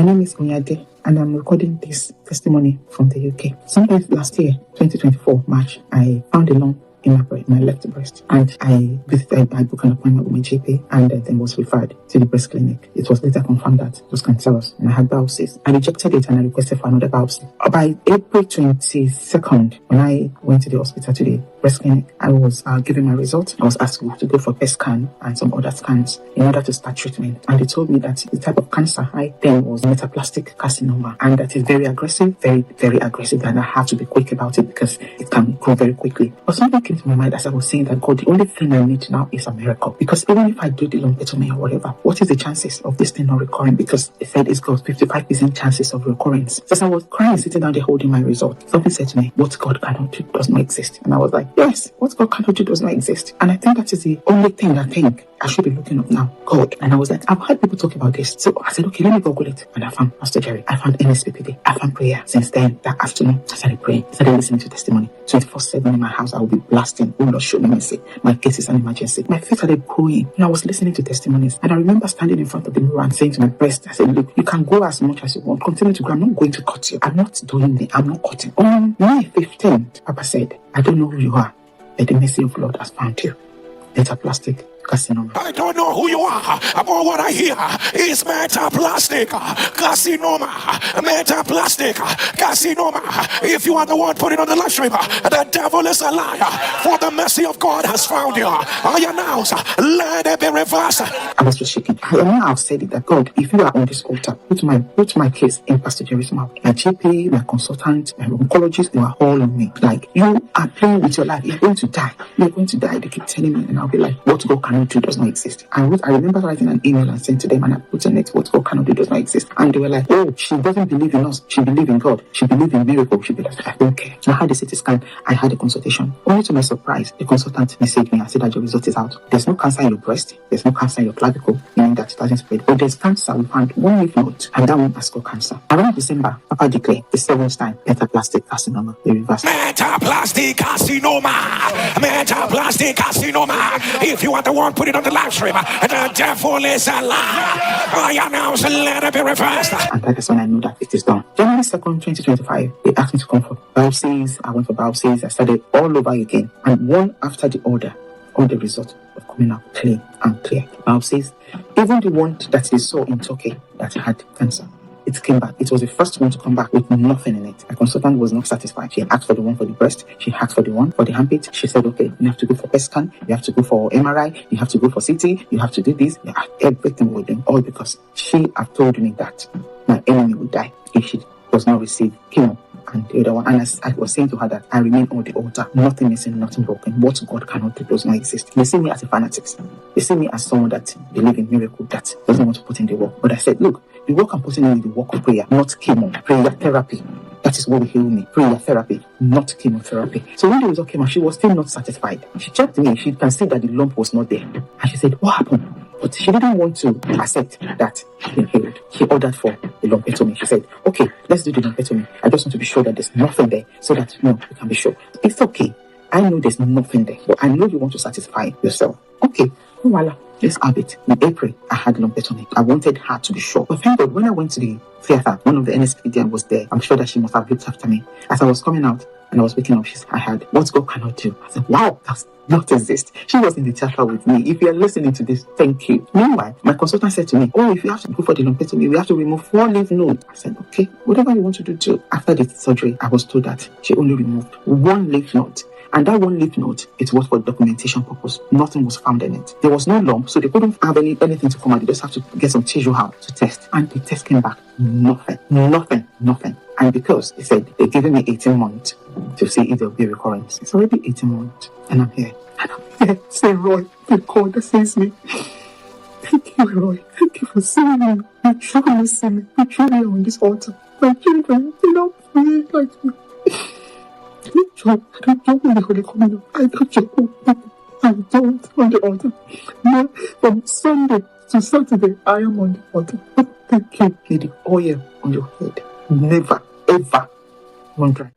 My name is Onyade, and I'm recording this testimony from the UK. Sometime last year, 2024, March, I found a lump in my left breast, and I booked an appointment with my GP, and then was referred to the breast clinic. It was later confirmed that it was cancerous, and I had biopsies. I rejected it, and I requested for another biopsy. By April 22nd, when I went to the hospital to the breast clinic, I was given my results. I was asked to go for PET scan and some other scans in order to start treatment, and they told me that the type of cancer I then was metaplastic carcinoma, and that is very aggressive, very, very aggressive, and I have to be quick about it because it can grow very quickly. But something came to my mind as I was saying that, God, the only thing I need now is a miracle. Because even if I do the lumpectomy or whatever, what is the chances of this thing not recurring? Because they said it's got 55% chances of recurrence. So as I was crying, sitting down there holding my result, something said to me, what God cannot do does not exist. And I was like, yes, what God cannot do does not exist. And I think that is the only thing I think I should be looking up now, God. And I was like, I've heard people talk about this. So I said, okay, let me Google it. And I found Pastor Jerry. I found NSPPD. I found prayer. Since then, that afternoon, I started praying. I started listening to testimony. 24/7 in my house, I will be blasting. Oh Lord, show me mercy. My case is an emergency. My faith started growing. And I was listening to testimonies. And I remember standing in front of the mirror and saying to my breast, I said, look, you can grow as much as you want. Continue to grow. I'm not going to cut you. I'm not doing it. I'm not cutting. On May 15th, Papa said, I don't know who you are, but the mercy of the Lord has found you. Metaplastic carcinoma. I don't know who you are, but what I hear is metaplastic carcinoma. Metaplastic carcinoma. If you are the one putting on the live stream, the devil is a liar. For the mercy of God has found you. I announce, let it be reversed. I was just shaking. I know I've said it that, God, if you are on this altar, put my case in Pastor Jerry's mouth. My GP, my consultant, my oncologist, they were all on me. Like, you are playing with your life. You're going to die. You're going to die. They keep telling me, and I'll be like, what God cannot do does not exist. I remember writing an email and sent to them, and I put on it, what God cannot do does not exist. And they were like, oh, she doesn't believe in us. She believes in God. She believes in miracles. She believes. I don't care. So I had a CT scan. I had a consultation. Only to my surprise, the consultant messaged me and said that your result is out. There's no cancer in your breast. There's no cancer in your clavicle, meaning that it hasn't spread. But there's cancer. We found one lymph node, and that one has got cancer. Around December, Papa declared the 7th time, metaplastic carcinoma, the reverse. Metaplastic carcinoma. Metaplastic carcinoma. If you are the one putting on the live stream, the devil is a liar. I announce, let it be reversed. And that is when I knew that it is done. January 2nd, 2025, they asked me to come for biopsies. I went for biopsies. I started all over again. And one after the other, all the results were coming out clean and clear. Biopsies, even the one that they saw in Turkey that had cancer, it came back. It was the first one to come back with nothing in it. My consultant was not satisfied. She asked for the one for the breast. She asked for the one for the armpit. She said, okay, you have to go for PET scan. You have to go for MRI. You have to go for CT. You have to do this. Yeah, everything with them. All because she had told me that my enemy would die if she does not receive chemo. And the other one, and as I was saying to her that I remain on the altar, nothing missing, nothing broken. What God cannot do does not exist. They see me as a fanatic. They see me as someone that believes in miracle, that doesn't want to put in the work. But I said, look, the work I'm putting in is the work of prayer, not chemo. Prayer therapy. That is what will heal me. Prayer therapy, not chemotherapy. So when the result came out, she was still not satisfied. She checked me. She can see that the lump was not there. And she said, what happened? But she didn't want to accept that she'd been healed. She ordered for the lumpectomy. She said, okay, let's do the lumpectomy. I just want to be sure that there's nothing there so that, you can be sure. It's okay. I know there's nothing there, but I know you want to satisfy yourself. Okay, voila. Let's have it. In April, I had lumpectomy. I wanted her to be sure. But thank God, when I went to the theater, one of the NSPD was there. I'm sure that she must have looked after me. As I was coming out and I was waking up, I had, what God cannot do. I said, wow, that's not exist. She was in the theater with me. If you're listening to this, thank you. Meanwhile, my consultant said to me, oh, if you have to go for the lumpectomy, we have to remove 4 lymph nodes. I said, okay, whatever you want to do too. After the surgery, I was told that she only removed 1 lymph node. And that 1 lymph node, it was for documentation purpose. Nothing was found in it. There was no lump, so they couldn't have anything to come out. They just have to get some tissue out to test. And the test came back, nothing. And because they said they're giving me 18 months to see if there'll be recurrence. It's already 18 months, and I'm here. And I'm here. Say, Roy, the God that saves me. Thank you, Roy. Thank you for seeing me. You truly see me. You truly are on this altar. My children, they don't pray like me. I don't joke in the Holy Communion. I don't joke with people. I don't on the altar. No, from Sunday to Saturday, I am on the altar. Thank you. May the oil on your head never, ever run dry.